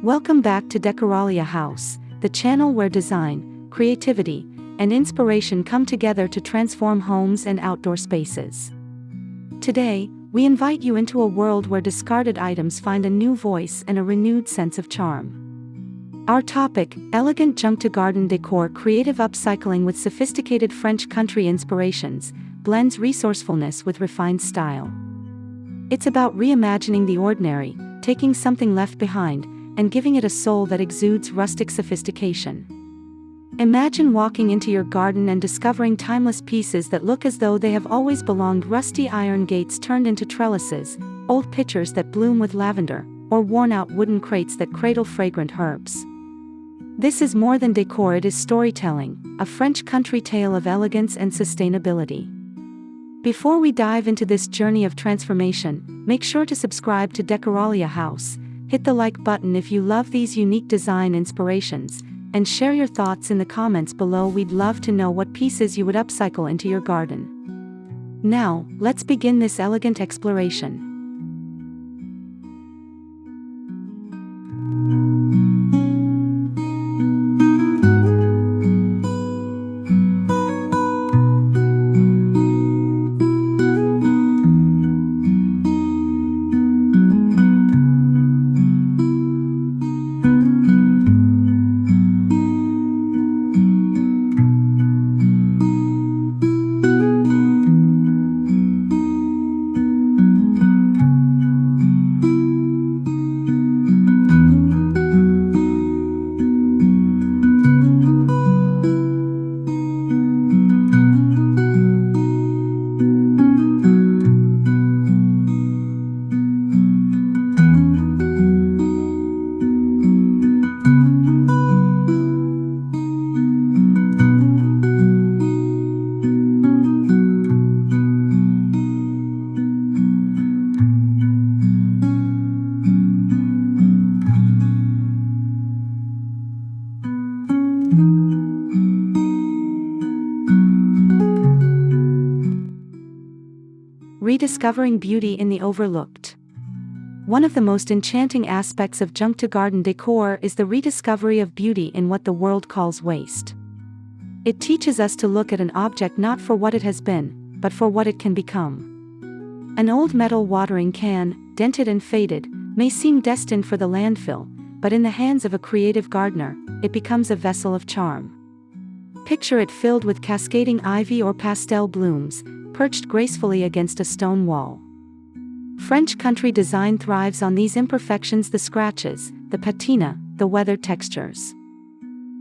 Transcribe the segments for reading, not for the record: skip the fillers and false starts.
Welcome back to Decoralia House, the channel where design, creativity, and inspiration come together to transform homes and outdoor spaces. Today, we invite you into a world where discarded items find a new voice and a renewed sense of charm. Our topic, elegant junk-to-garden decor, creative upcycling with sophisticated French country inspirations, blends resourcefulness with refined style. It's about reimagining the ordinary, taking something left behind, and giving it a soul that exudes rustic sophistication. Imagine walking into your garden and discovering timeless pieces that look as though they have always belonged: rusty iron gates turned into trellises, old pitchers that bloom with lavender, or worn-out wooden crates that cradle fragrant herbs. This is more than decor, it is storytelling, a French country tale of elegance and sustainability. Before we dive into this journey of transformation, make sure to subscribe to Decoralia House, hit the like button if you love these unique design inspirations, and share your thoughts in the comments below. We'd love to know what pieces you would upcycle into your garden. Now, let's begin this elegant exploration. Rediscovering beauty in the overlooked. One of the most enchanting aspects of junk-to-garden decor is the rediscovery of beauty in what the world calls waste. It teaches us to look at an object not for what it has been, but for what it can become. An old metal watering can, dented and faded, may seem destined for the landfill, but in the hands of a creative gardener, it becomes a vessel of charm. Picture it filled with cascading ivy or pastel blooms, perched gracefully against a stone wall. French country design thrives on these imperfections: the scratches, the patina, the weathered textures.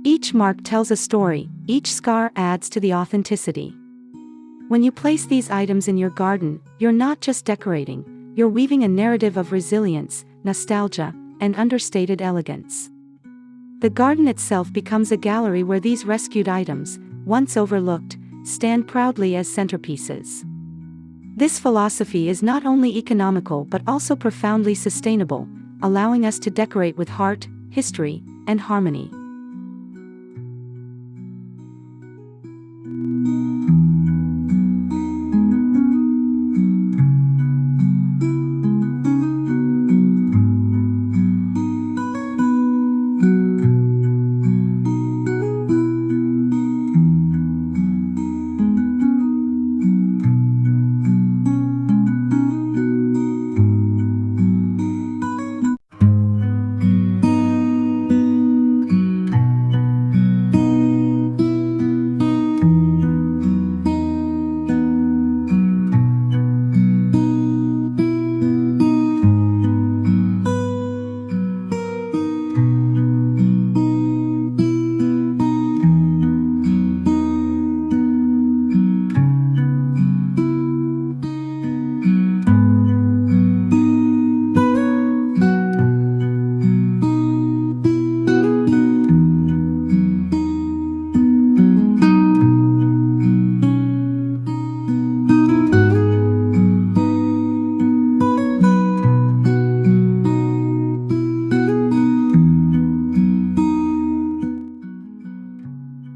Each mark tells a story, each scar adds to the authenticity. When you place these items in your garden, you're not just decorating, you're weaving a narrative of resilience, nostalgia, and understated elegance. The garden itself becomes a gallery where these rescued items, once overlooked, stand proudly as centerpieces. This philosophy is not only economical but also profoundly sustainable, allowing us to decorate with heart, history, and harmony.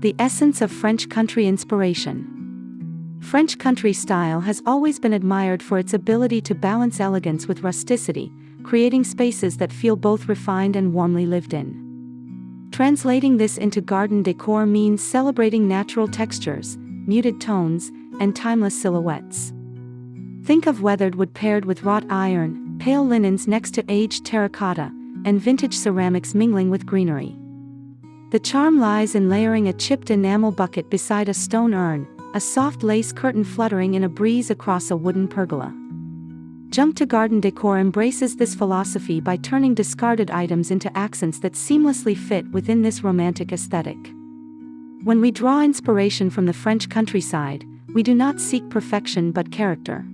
The essence of French country inspiration. French country style has always been admired for its ability to balance elegance with rusticity, creating spaces that feel both refined and warmly lived in. Translating this into garden decor means celebrating natural textures, muted tones, and timeless silhouettes. Think of weathered wood paired with wrought iron, pale linens next to aged terracotta, and vintage ceramics mingling with greenery. The charm lies in layering a chipped enamel bucket beside a stone urn, a soft lace curtain fluttering in a breeze across a wooden pergola. Junk to Garden Decor embraces this philosophy by turning discarded items into accents that seamlessly fit within this romantic aesthetic. When we draw inspiration from the French countryside, we do not seek perfection but character.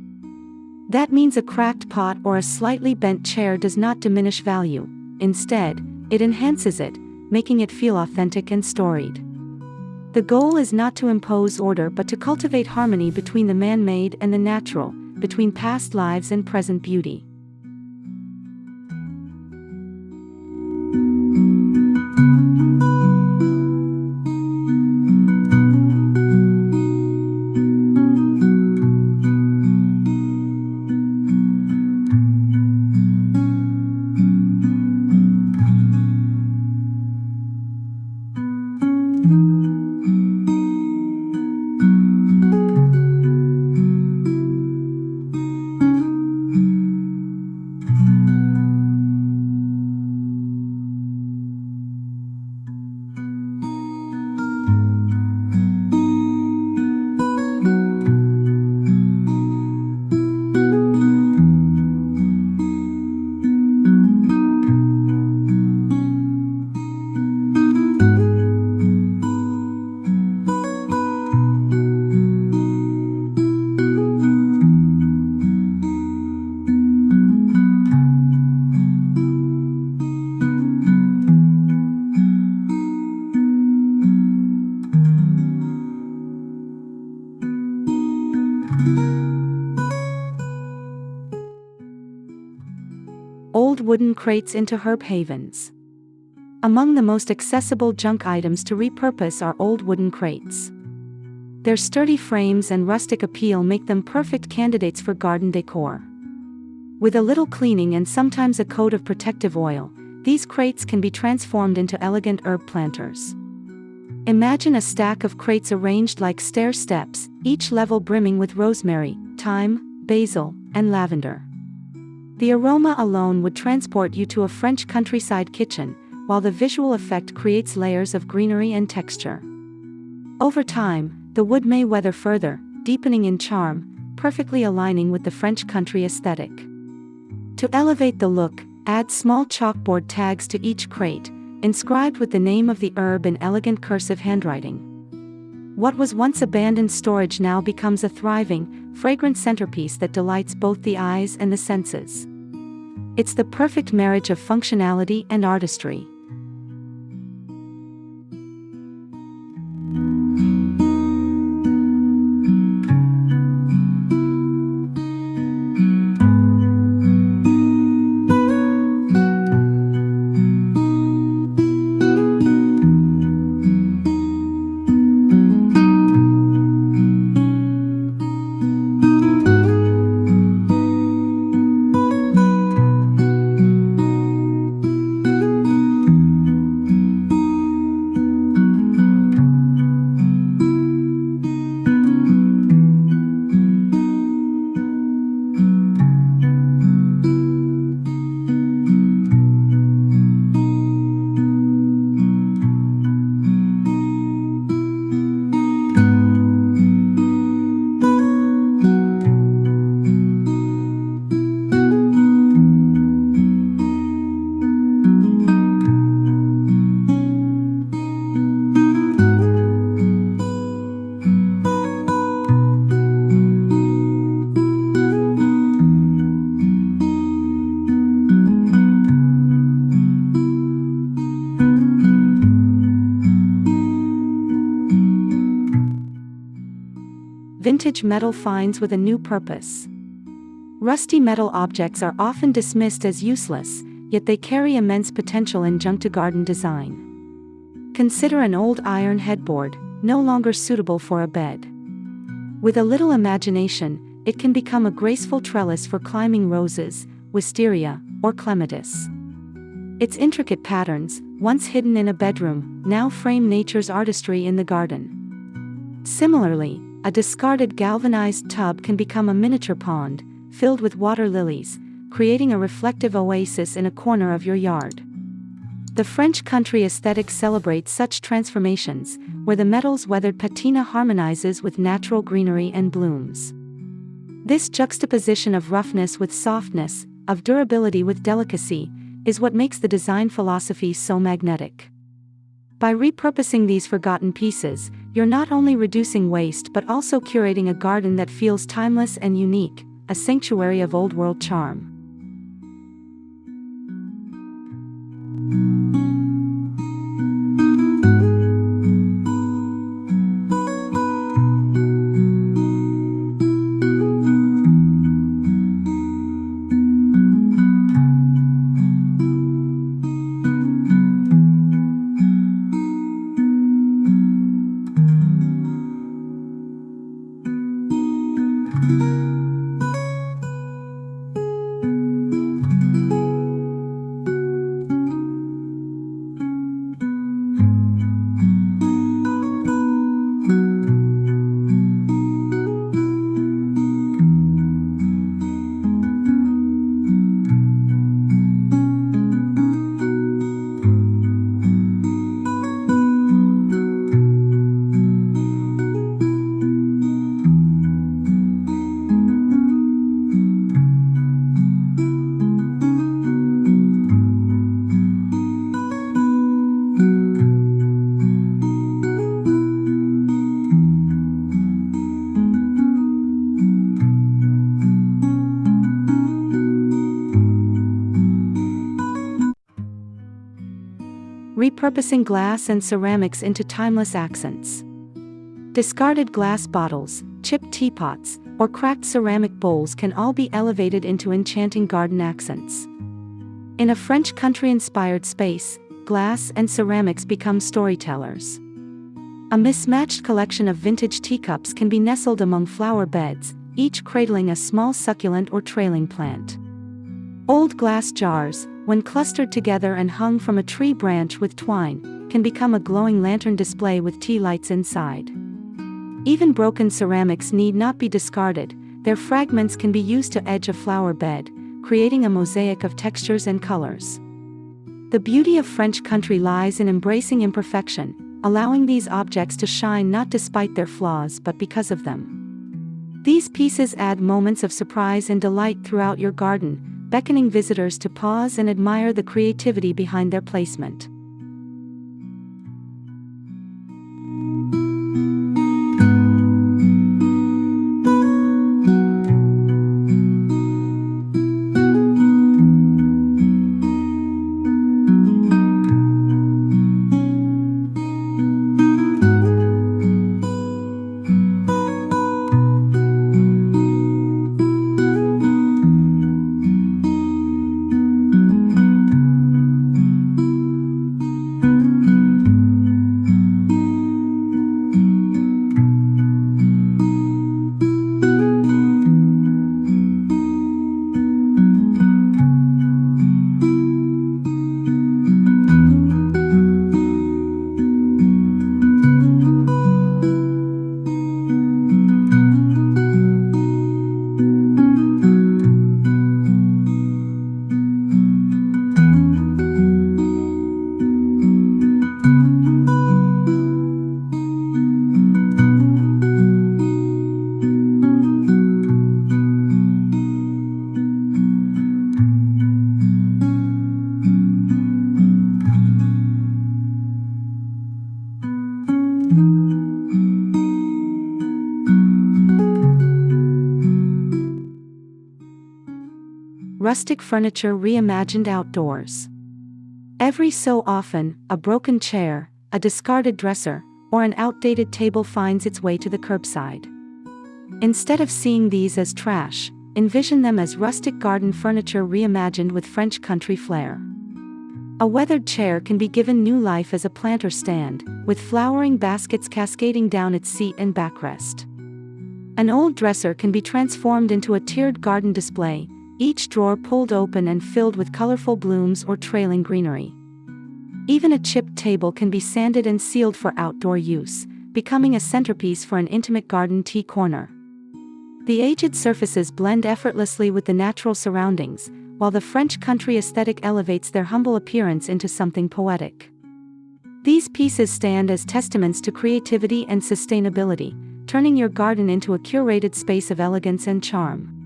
That means a cracked pot or a slightly bent chair does not diminish value. Instead, it enhances it, making it feel authentic and storied. The goal is not to impose order but to cultivate harmony between the man-made and the natural, between past lives and present beauty. Old wooden crates into herb havens. Among the most accessible junk items to repurpose are old wooden crates. Their sturdy frames and rustic appeal make them perfect candidates for garden decor. With a little cleaning and sometimes a coat of protective oil, these crates can be transformed into elegant herb planters. Imagine a stack of crates arranged like stair steps, each level brimming with rosemary, thyme, basil, and lavender. The aroma alone would transport you to a French countryside kitchen, while the visual effect creates layers of greenery and texture. Over time, the wood may weather further, deepening in charm, perfectly aligning with the French country aesthetic. To elevate the look, add small chalkboard tags to each crate, inscribed with the name of the herb in elegant cursive handwriting. What was once abandoned storage now becomes a thriving, fragrant centerpiece that delights both the eyes and the senses. It's the perfect marriage of functionality and artistry. Vintage metal finds with a new purpose. Rusty metal objects are often dismissed as useless, yet they carry immense potential in junk-to-garden design. Consider an old iron headboard, no longer suitable for a bed. With a little imagination, it can become a graceful trellis for climbing roses, wisteria, or clematis. Its intricate patterns, once hidden in a bedroom, now frame nature's artistry in the garden. Similarly, a discarded galvanized tub can become a miniature pond, filled with water lilies, creating a reflective oasis in a corner of your yard. The French country aesthetic celebrates such transformations, where the metal's weathered patina harmonizes with natural greenery and blooms. This juxtaposition of roughness with softness, of durability with delicacy, is what makes the design philosophy so magnetic. By repurposing these forgotten pieces, you're not only reducing waste but also curating a garden that feels timeless and unique, a sanctuary of old-world charm. Repurposing glass and ceramics into timeless accents. Discarded glass bottles, chipped teapots, or cracked ceramic bowls can all be elevated into enchanting garden accents. In a French country-inspired space, glass and ceramics become storytellers. A mismatched collection of vintage teacups can be nestled among flower beds, each cradling a small succulent or trailing plant. Old glass jars, when clustered together and hung from a tree branch with twine, can become a glowing lantern display with tea lights inside. Even broken ceramics need not be discarded, their fragments can be used to edge a flower bed, creating a mosaic of textures and colors. The beauty of French country lies in embracing imperfection, allowing these objects to shine not despite their flaws but because of them. These pieces add moments of surprise and delight throughout your garden, beckoning visitors to pause and admire the creativity behind their placement. Rustic furniture reimagined outdoors. Every so often, a broken chair, a discarded dresser, or an outdated table finds its way to the curbside. Instead of seeing these as trash, envision them as rustic garden furniture reimagined with French country flair. A weathered chair can be given new life as a planter stand, with flowering baskets cascading down its seat and backrest. An old dresser can be transformed into a tiered garden display, each drawer pulled open and filled with colorful blooms or trailing greenery. Even a chipped table can be sanded and sealed for outdoor use, becoming a centerpiece for an intimate garden tea corner. The aged surfaces blend effortlessly with the natural surroundings, while the French country aesthetic elevates their humble appearance into something poetic. These pieces stand as testaments to creativity and sustainability, turning your garden into a curated space of elegance and charm.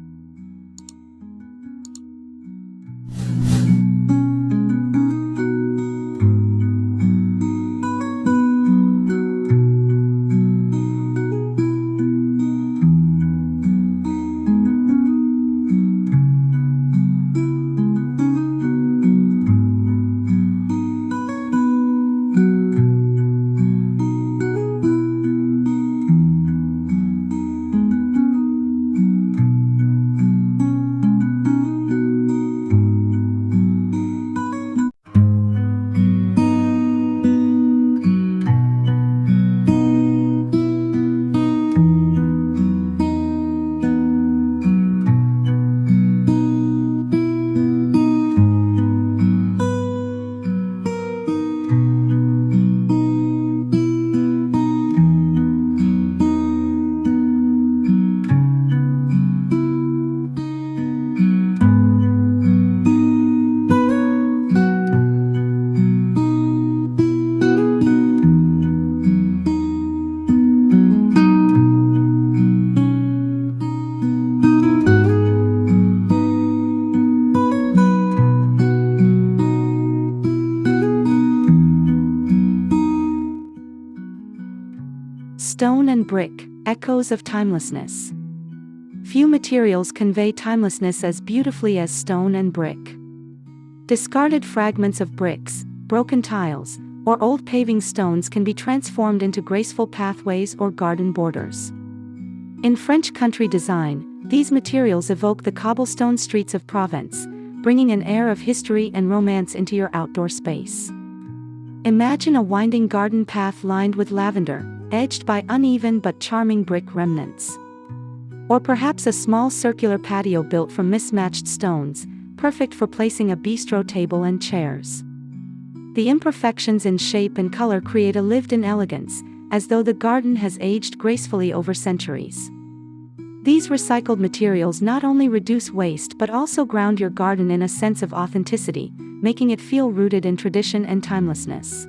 Stone and brick, echoes of timelessness. Few materials convey timelessness as beautifully as stone and brick. Discarded fragments of bricks, broken tiles, or old paving stones can be transformed into graceful pathways or garden borders. In French country design, these materials evoke the cobblestone streets of Provence, bringing an air of history and romance into your outdoor space. Imagine a winding garden path lined with lavender, edged by uneven but charming brick remnants. Or perhaps a small circular patio built from mismatched stones, perfect for placing a bistro table and chairs. The imperfections in shape and color create a lived-in elegance, as though the garden has aged gracefully over centuries. These recycled materials not only reduce waste but also ground your garden in a sense of authenticity, making it feel rooted in tradition and timelessness.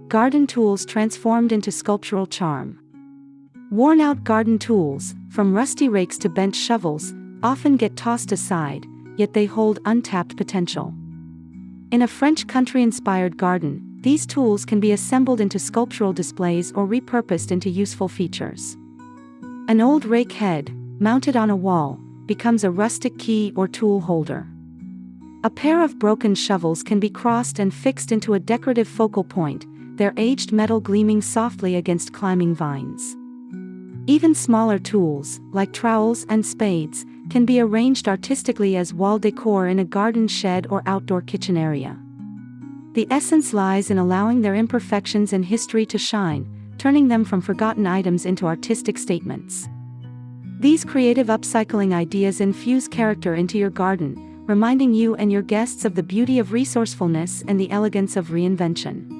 Garden tools transformed into sculptural charm. Worn-out garden tools, from rusty rakes to bent shovels, often get tossed aside, yet they hold untapped potential. In a French country-inspired garden, these tools can be assembled into sculptural displays or repurposed into useful features. An old rake head, mounted on a wall, becomes a rustic key or tool holder. A pair of broken shovels can be crossed and fixed into a decorative focal point, their aged metal gleaming softly against climbing vines. Even smaller tools, like trowels and spades, can be arranged artistically as wall decor in a garden shed or outdoor kitchen area. The essence lies in allowing their imperfections and history to shine, turning them from forgotten items into artistic statements. These creative upcycling ideas infuse character into your garden, reminding you and your guests of the beauty of resourcefulness and the elegance of reinvention.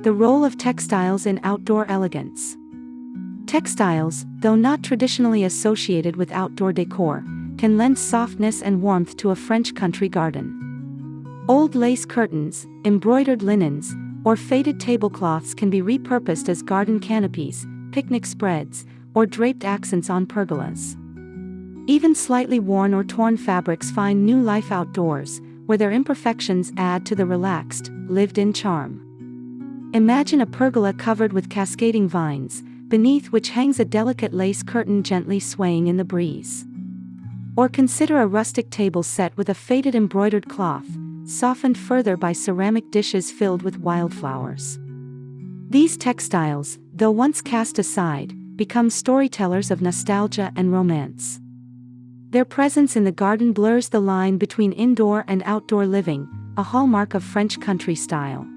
The role of textiles in outdoor elegance. Textiles, though not traditionally associated with outdoor decor, can lend softness and warmth to a French country garden. Old lace curtains, embroidered linens, or faded tablecloths can be repurposed as garden canopies, picnic spreads, or draped accents on pergolas. Even slightly worn or torn fabrics find new life outdoors, where their imperfections add to the relaxed, lived-in charm. Imagine a pergola covered with cascading vines, beneath which hangs a delicate lace curtain gently swaying in the breeze. Or consider a rustic table set with a faded embroidered cloth, softened further by ceramic dishes filled with wildflowers. These textiles, though once cast aside, become storytellers of nostalgia and romance. Their presence in the garden blurs the line between indoor and outdoor living, a hallmark of French country style.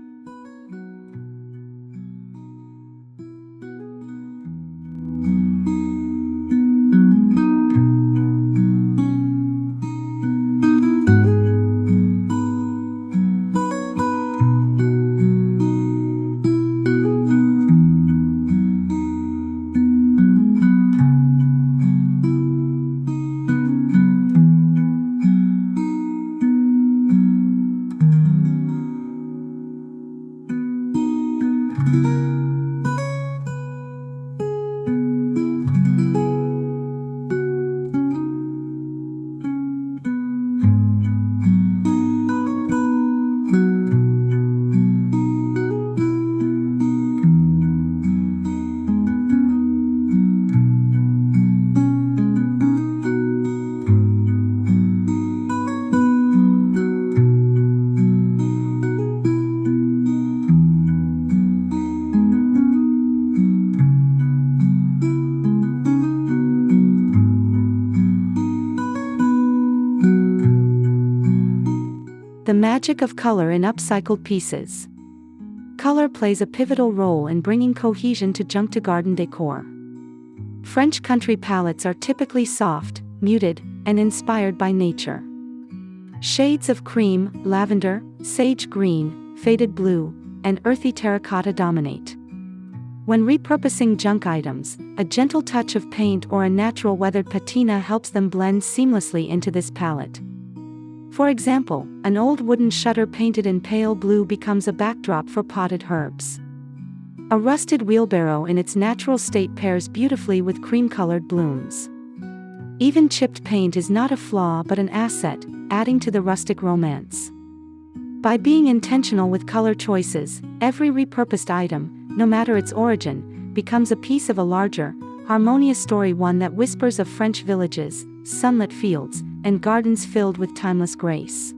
The magic of color in upcycled pieces. Color plays a pivotal role in bringing cohesion to junk-to-garden decor. French country palettes are typically soft, muted, and inspired by nature. Shades of cream, lavender, sage green, faded blue, and earthy terracotta dominate. When repurposing junk items, a gentle touch of paint or a natural weathered patina helps them blend seamlessly into this palette. For example, an old wooden shutter painted in pale blue becomes a backdrop for potted herbs. A rusted wheelbarrow in its natural state pairs beautifully with cream-colored blooms. Even chipped paint is not a flaw but an asset, adding to the rustic romance. By being intentional with color choices, every repurposed item, no matter its origin, becomes a piece of a larger, harmonious story, one that whispers of French villages, sunlit fields, and gardens filled with timeless grace.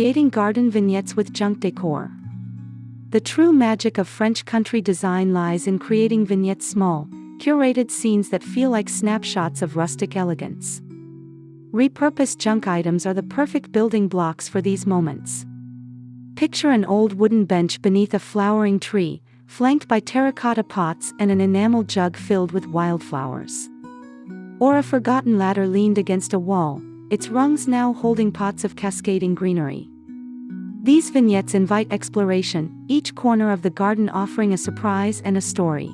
Creating garden vignettes with junk decor. The true magic of French country design lies in creating vignettes, small, curated scenes that feel like snapshots of rustic elegance. Repurposed junk items are the perfect building blocks for these moments. Picture an old wooden bench beneath a flowering tree, flanked by terracotta pots and an enamel jug filled with wildflowers. Or a forgotten ladder leaned against a wall, its rungs now holding pots of cascading greenery. These vignettes invite exploration, each corner of the garden offering a surprise and a story.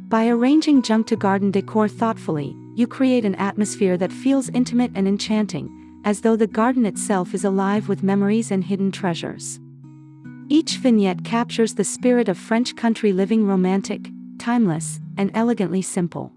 By arranging junk-to-garden decor thoughtfully, you create an atmosphere that feels intimate and enchanting, as though the garden itself is alive with memories and hidden treasures. Each vignette captures the spirit of French country living, romantic, timeless, and elegantly simple.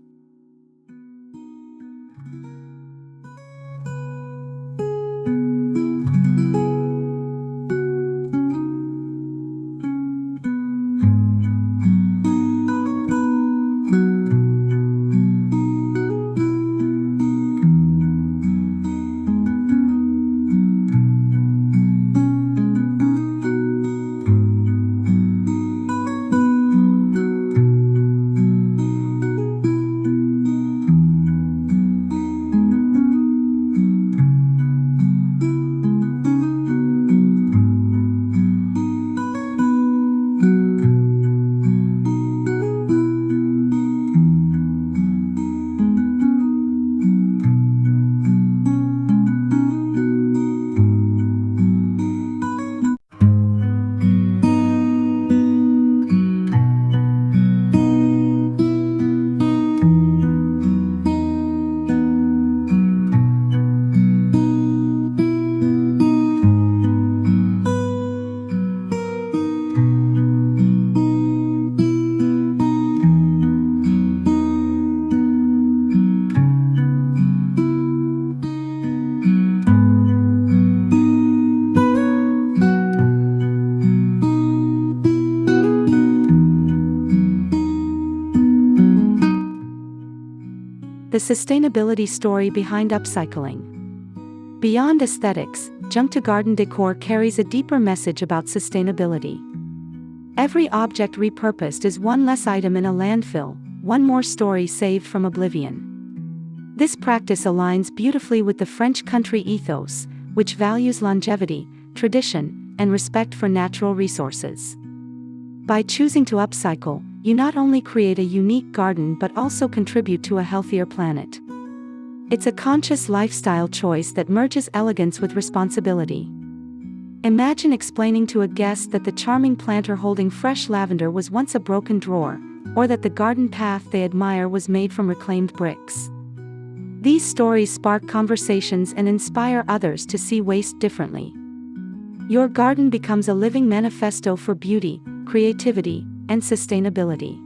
The sustainability story behind upcycling. Beyond aesthetics, junk-to-garden decor carries a deeper message about sustainability. Every object repurposed is one less item in a landfill, one more story saved from oblivion. This practice aligns beautifully with the French country ethos, which values longevity, tradition, and respect for natural resources. By choosing to upcycle, you not only create a unique garden but also contribute to a healthier planet. It's a conscious lifestyle choice that merges elegance with responsibility. Imagine explaining to a guest that the charming planter holding fresh lavender was once a broken drawer, or that the garden path they admire was made from reclaimed bricks. These stories spark conversations and inspire others to see waste differently. Your garden becomes a living manifesto for beauty, creativity, and sustainability.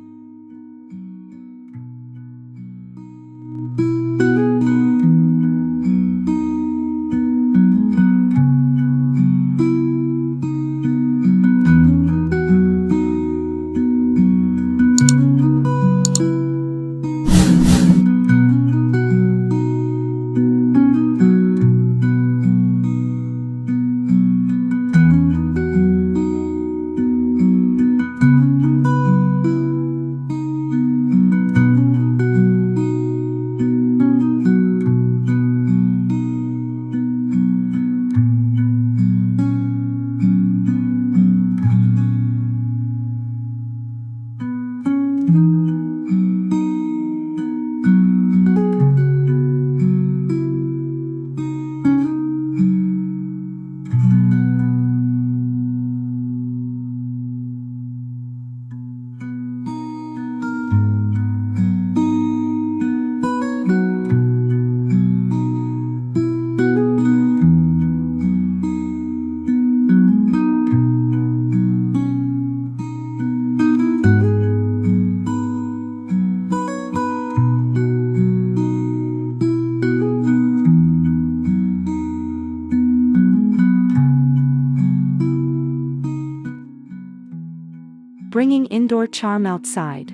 Bringing indoor charm outside.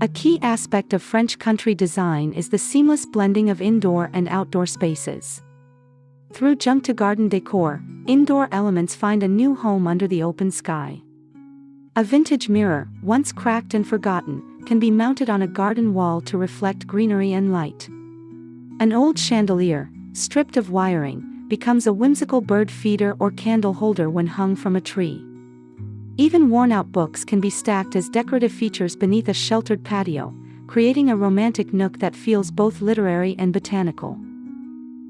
A key aspect of French country design is the seamless blending of indoor and outdoor spaces. Through junk-to-garden decor, indoor elements find a new home under the open sky. A vintage mirror, once cracked and forgotten, can be mounted on a garden wall to reflect greenery and light. An old chandelier, stripped of wiring, becomes a whimsical bird feeder or candle holder when hung from a tree. Even worn-out books can be stacked as decorative features beneath a sheltered patio, creating a romantic nook that feels both literary and botanical.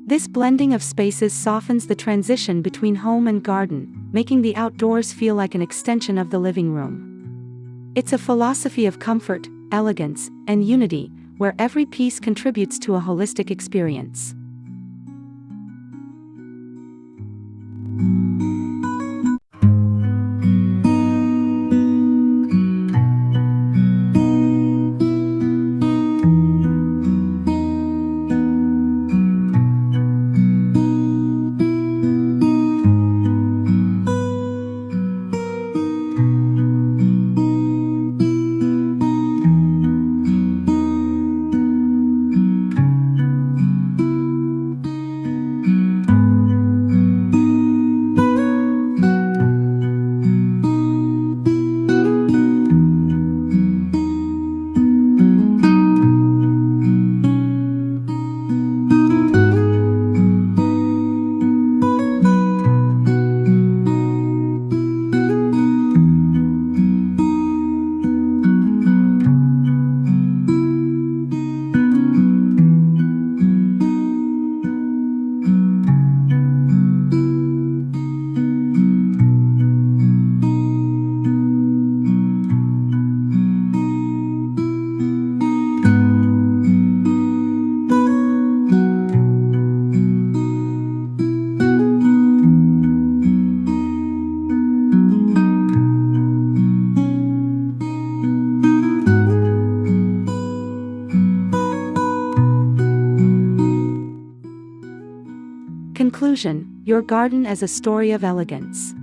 This blending of spaces softens the transition between home and garden, making the outdoors feel like an extension of the living room. It's a philosophy of comfort, elegance, and unity, where every piece contributes to a holistic experience. Conclusion: your garden as a story of elegance.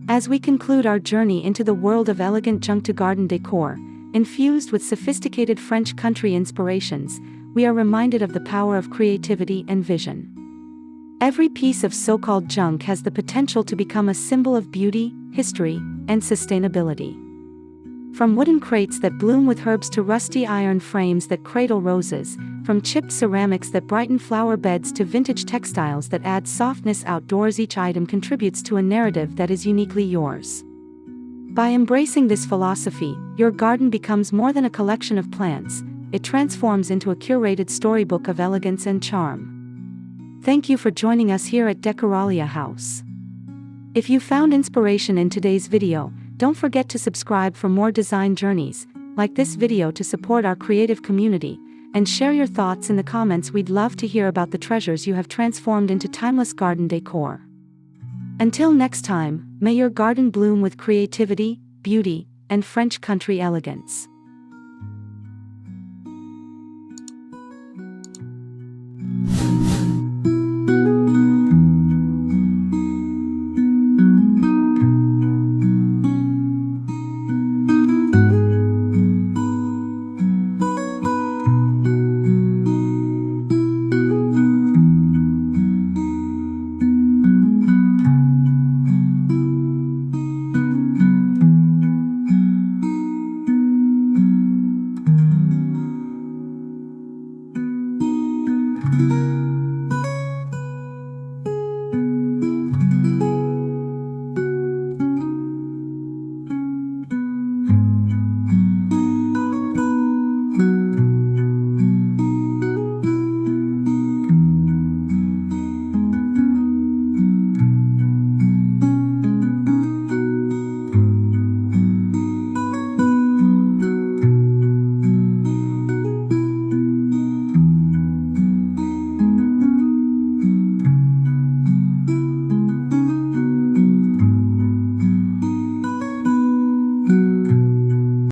As we conclude our journey into the world of elegant junk to garden decor, infused with sophisticated French country inspirations, we are reminded of the power of creativity and vision. Every piece of so-called junk has the potential to become a symbol of beauty, history, and sustainability. From wooden crates that bloom with herbs to rusty iron frames that cradle roses, from chipped ceramics that brighten flower beds to vintage textiles that add softness outdoors, each item contributes to a narrative that is uniquely yours. By embracing this philosophy, your garden becomes more than a collection of plants, it transforms into a curated storybook of elegance and charm. Thank you for joining us here at Décor House. If you found inspiration in today's video, don't forget to subscribe for more design journeys, like this video to support our creative community, and share your thoughts in the comments. We'd love to hear about the treasures you have transformed into timeless garden decor. Until next time, may your garden bloom with creativity, beauty, and French country elegance.